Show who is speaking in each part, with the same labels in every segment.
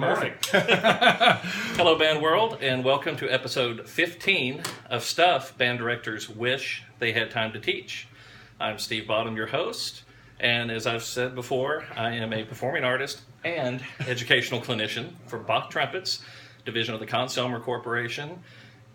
Speaker 1: morning.
Speaker 2: Hello, Band World, and welcome to episode 15 of Stuff Band Directors Wish They Had Time to Teach. I'm Steve Bottom, your host, and as I've said before, I am a performing artist and educational clinician for Bach Trumpets, division of the Conselmer Corporation,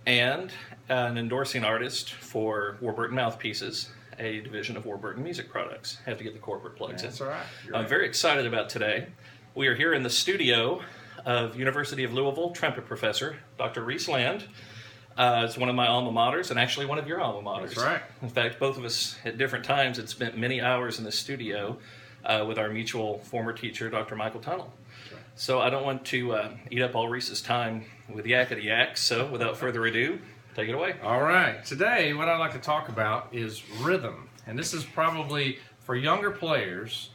Speaker 2: and an endorsing artist for Warburton Mouthpieces, a division of Warburton Music Products. Have to get the corporate plugs in.
Speaker 1: That's all right.
Speaker 2: I'm very excited about today. We are here in the studio of University of Louisville trumpet professor, Dr. Reese. It's one of my alma maters and actually one of your alma maters.
Speaker 1: That's right.
Speaker 2: In fact, both of us at different times had spent many hours in the studio with our mutual former teacher, Dr. Michael Tunnell.
Speaker 1: Right.
Speaker 2: So I don't want to eat up all Reese's time with yakety-yak, so without further ado, take it away.
Speaker 1: All right. Today, what I'd like to talk about is rhythm. And this is probably, for younger players,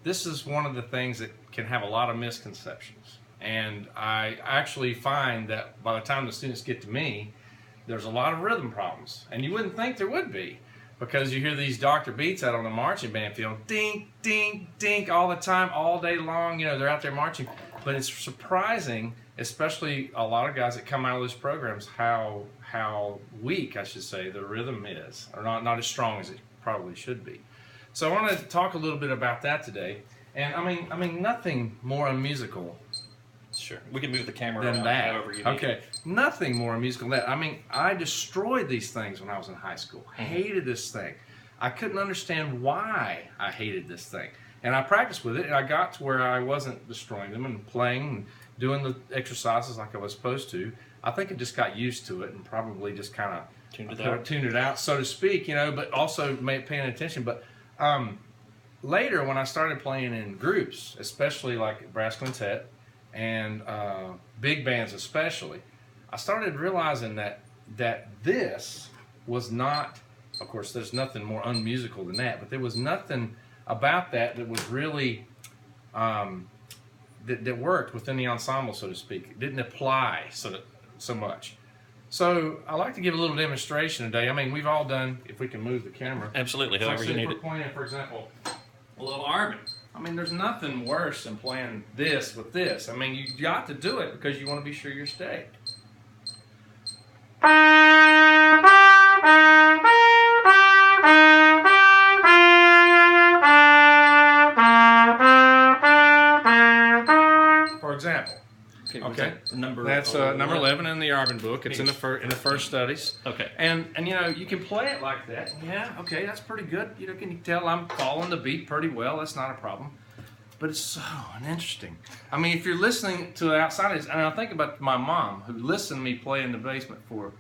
Speaker 1: this is one of the things that can have a lot of misconceptions. And I actually find that by the time the students get to me, there's a lot of rhythm problems. And you wouldn't think there would be, because you hear these Dr. Beats out on the marching band field, dink, dink, dink, all the time, all day long. You know, they're out there marching. But it's surprising, especially a lot of guys that come out of those programs, how weak, I should say, the rhythm is, or not as strong as it probably should be. So I want to talk a little bit about that today. And I mean, nothing more unmusical.
Speaker 2: Sure. We can move the camera
Speaker 1: Than
Speaker 2: around
Speaker 1: that.
Speaker 2: however you need.
Speaker 1: Okay. Nothing more musical than that. I mean, I destroyed these things when I was in high school. Hated this thing. I couldn't understand why I hated this thing. And I practiced with it, and I got to where I wasn't destroying them and playing and doing the exercises like I was supposed to. I think I just got used to it and probably just kind of tuned it out, so to speak, you know, but also paying attention. But later, when I started playing in groups, especially like brass quintet, and big bands especially, I started realizing that this was not, of course there's nothing more unmusical than that, but there was nothing about that was really that worked within the ensemble, so to speak. It didn't apply so much. So I like to give a little demonstration today. I mean, we've all done, if we can move the camera.
Speaker 2: Absolutely,
Speaker 1: So
Speaker 2: however you need
Speaker 1: we're
Speaker 2: it.
Speaker 1: playing, for example, a little Arvin. I mean, there's nothing worse than playing this with this. I mean, you got to do it because you want to be sure you're staying. For example. Okay. That's number 11 in the Arvin book. It's in the first studies.
Speaker 2: Okay.
Speaker 1: And you know, you can play it like that. Yeah, okay, that's pretty good. You know, can you tell I'm following the beat pretty well? That's not a problem. But it's so interesting. I mean, if you're listening to the outsiders, and I think about my mom who listened to me play in the basement for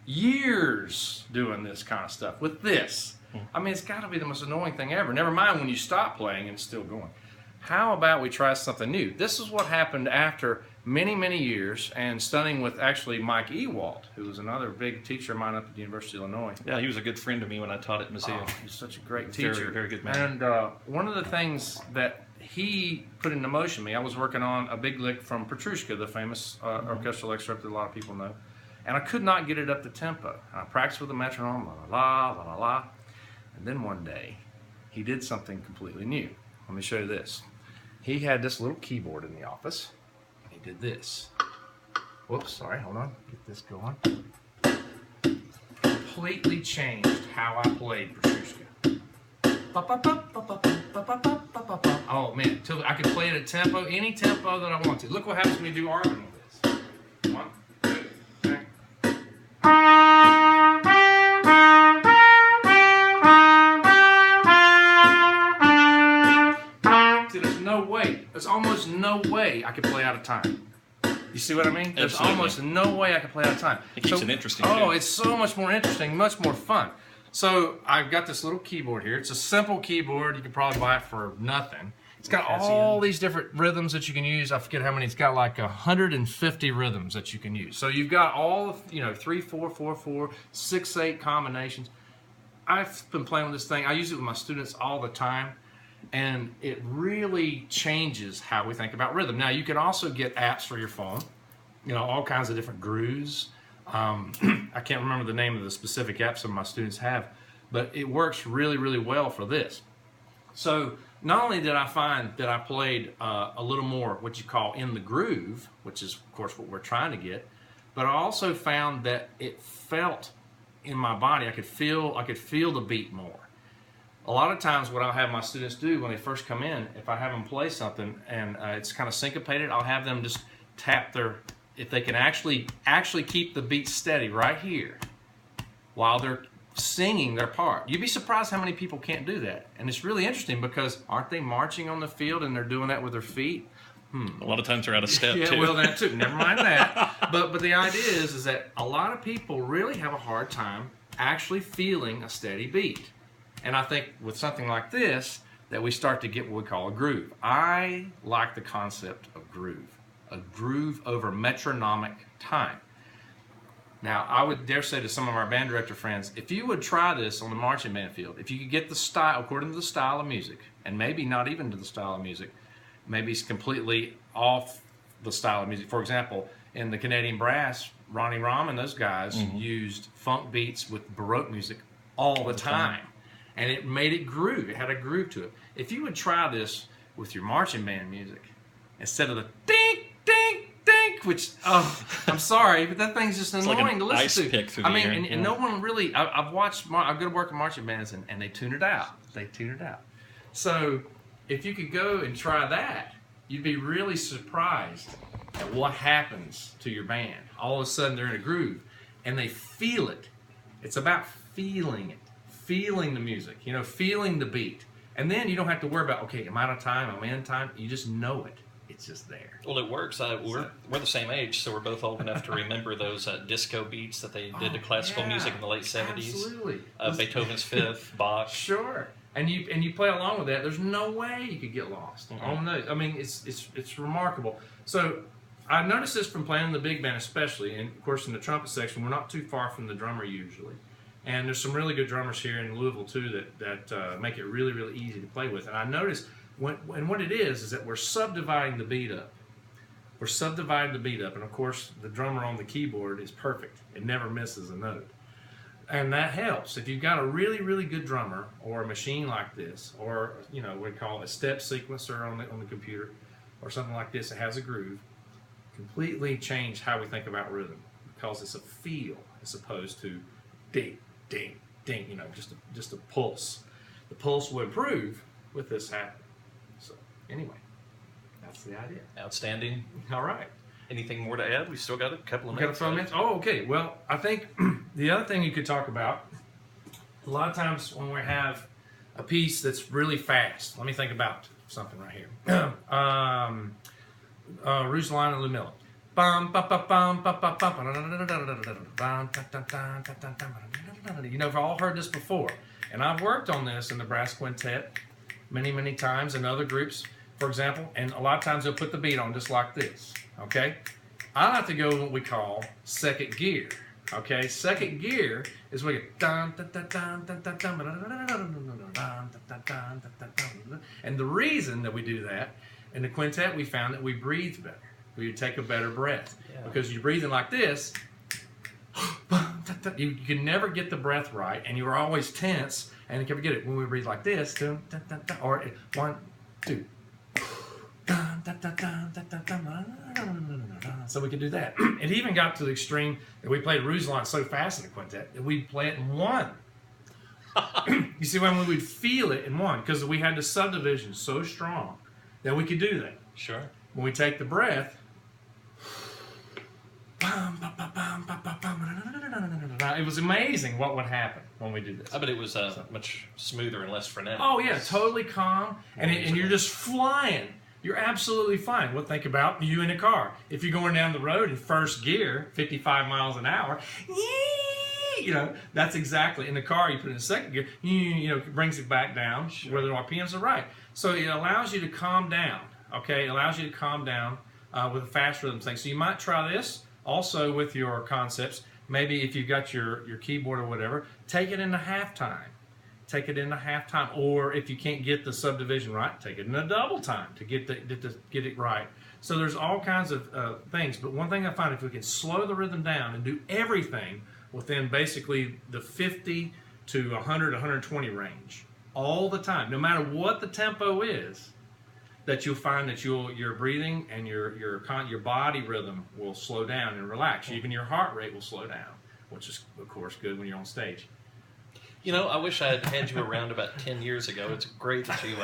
Speaker 1: years doing this kind of stuff with this. I mean, it's got to be the most annoying thing ever. Never mind when you stop playing and it's still going. How about we try something new? This is what happened after many years and studying with actually Mike Ewald, who was another big teacher of mine up at the University of Illinois.
Speaker 2: Yeah, he was a good friend to me when I taught at Mizzou.
Speaker 1: Oh, he's such a great teacher.
Speaker 2: Very, very good man.
Speaker 1: And one of the things that he put into motion me, I was working on a big lick from Petrushka, the famous orchestral excerpt that a lot of people know, and I could not get it up to tempo. And I practiced with the metronome, la la la la la, and then one day he did something completely new. Let me show you this. He had this little keyboard in the office, and he did this. Whoops, sorry, hold on, get this going. Completely changed how I played Petrushka. Oh man, I could play it at tempo, any tempo that I want to. Look what happens when you do Arvin with this. 1, 2, 3. See, there's no way, there's almost no way I could play out of time. You see what I mean? There's almost no way I could play out of time.
Speaker 2: It keeps it interesting.
Speaker 1: Oh,
Speaker 2: too.
Speaker 1: it's so much more interesting, much more fun. So I've got this little keyboard here. It's a simple keyboard. You can probably buy it for nothing. It's got all these different rhythms that you can use. I forget how many. It's got like 150 rhythms that you can use. So you've got all of, 3, 4, 4, 4, 6, 8 combinations. I've been playing with this thing. I use it with my students all the time. And it really changes how we think about rhythm. Now, you can also get apps for your phone, all kinds of different grooves. I can't remember the name of the specific app some of my students have, but it works really, really well for this. So not only did I find that I played a little more what you call in the groove, which is of course what we're trying to get, but I also found that it felt in my body. I could feel the beat more. A lot of times what I'll have my students do when they first come in, if I have them play something and it's kind of syncopated, I'll have them just tap if they can actually keep the beat steady right here while they're singing their part. You'd be surprised how many people can't do that. And it's really interesting because aren't they marching on the field and they're doing that with their feet?
Speaker 2: A lot of times they're out of step
Speaker 1: yeah,
Speaker 2: too.
Speaker 1: well, that too. Never mind that. But the idea is that a lot of people really have a hard time actually feeling a steady beat. And I think with something like this, that we start to get what we call a groove. I like the concept of groove. A groove over metronomic time. Now, I would dare say to some of our band director friends, if you would try this on the marching band field, if you could get the style, according to the style of music, and maybe not even to the style of music, maybe it's completely off the style of music. For example, in the Canadian brass, Ronnie Rahm and those guys used funk beats with Baroque music all the time. And it made it groove. It had a groove to it. If you would try this with your marching band music, instead of the dink, dink, dink, which, I'm sorry, but that thing's just annoying
Speaker 2: like an
Speaker 1: to listen
Speaker 2: ice
Speaker 1: to.
Speaker 2: pick through the air.
Speaker 1: And no one really, I've watched, I go to work in marching bands and they tune it out. So if you could go and try that, you'd be really surprised at what happens to your band. All of a sudden they're in a groove and they feel it. It's about feeling it. Feeling the music, feeling the beat. And then you don't have to worry about, okay, am I out of time, am I in time? You just know it. It's just there.
Speaker 2: Well, it works. We're the same age, so we're both old enough to remember those disco beats that they did to classical music in the late 70s.
Speaker 1: Absolutely.
Speaker 2: Beethoven's Fifth, Bach.
Speaker 1: Sure. And you play along with that. There's no way you could get lost on those. I mean, it's remarkable. So I noticed this from playing in the big band especially, and of course in the trumpet section, we're not too far from the drummer usually. And there's some really good drummers here in Louisville too that make it really, really easy to play with. And I noticed what it is that we're subdividing the beat up. We're subdividing the beat up, and of course the drummer on the keyboard is perfect. It never misses a note. And that helps. If you've got a really, really good drummer or a machine like this, or we call it a step sequencer on the computer, or something like this that has a groove, completely change how we think about rhythm because it's a feel as opposed to ding, ding, ding, just a pulse. The pulse will improve with this happening. So anyway, that's the idea.
Speaker 2: Outstanding.
Speaker 1: All right.
Speaker 2: Anything more to add? We've still got a couple of minutes.
Speaker 1: Got a few minutes? Oh, okay. Well, I think the other thing you could talk about, a lot of times when we have a piece that's really fast, let me think about something right here. Ruslan and Lumilla. We've all heard this before. And I've worked on this in the brass quintet many, many times in other groups, for example, and a lot of times they'll put the beat on just like this, okay? I like to go what we call second gear, okay? Second gear is where you and the reason that we do that, in the quintet we found that we breathe better. We take a better breath. Because you're breathing like this, you can never get the breath right, and you're always tense, and you can never get it. When we breathe like this, or 1, 2, so we can do that. It even got to the extreme that we played Ruslan so fast in the quintet that we'd play it in 1. You see, when we would feel it in 1, because we had the subdivision so strong that we could do that.
Speaker 2: Sure.
Speaker 1: When we take the breath, it was amazing what would happen when we did this.
Speaker 2: I bet it was much smoother and less frenetic.
Speaker 1: Oh yeah, totally calm, and you're just flying. You're absolutely fine. Well, think about you in a car. If you're going down the road in first gear, 55 miles an hour, that's exactly. In the car, you put it in second gear, it brings it back down where the RPMs are right. So it allows you to calm down, okay? It allows you to calm down with a fast rhythm thing. So you might try this also with your concepts. Maybe if you've got your keyboard or whatever, take it into halftime. Take it into halftime. Or if you can't get the subdivision right, take it in a double time to get it right. So there's all kinds of things. But one thing I find, if we can slow the rhythm down and do everything within basically the 50 to 100, 120 range, all the time, no matter what the tempo is, that you'll find that your breathing and your body rhythm will slow down and relax. Even your heart rate will slow down, which is of course good when you're on stage.
Speaker 2: You know, I wish I had you around about 10 years ago. It's great that you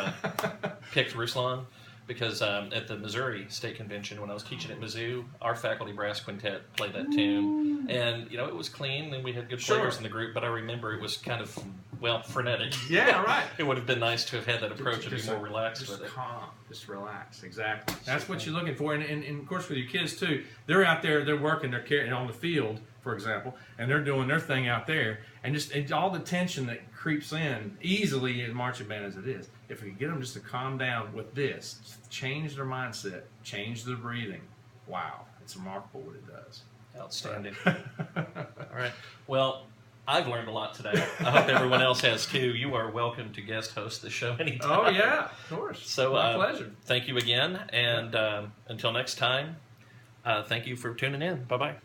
Speaker 2: picked Ruslan, because at the Missouri State Convention, when I was teaching at Mizzou, our faculty brass quintet played that tune. And, you know, it was clean, and we had good players in the group, but I remember it was kind of, well, frenetic.
Speaker 1: Yeah, right.
Speaker 2: It would have been nice to have had that approach and be more relaxed with it.
Speaker 1: Just calm, just relax, exactly. That's what you're looking for. And of course, with your kids, too, they're out there, they're working, they're carrying on the field, for example, and they're doing their thing out there, and all the tension that creeps in easily in marching band as it is. If we get them just to calm down with this, change their mindset, change their breathing, wow, it's remarkable what it does.
Speaker 2: Outstanding. All right. Well, I've learned a lot today. I hope everyone else has too. You are welcome to guest host the show anytime.
Speaker 1: Oh, yeah, of course.
Speaker 2: So,
Speaker 1: my pleasure.
Speaker 2: Thank you again, and until next time, thank you for tuning in. Bye-bye.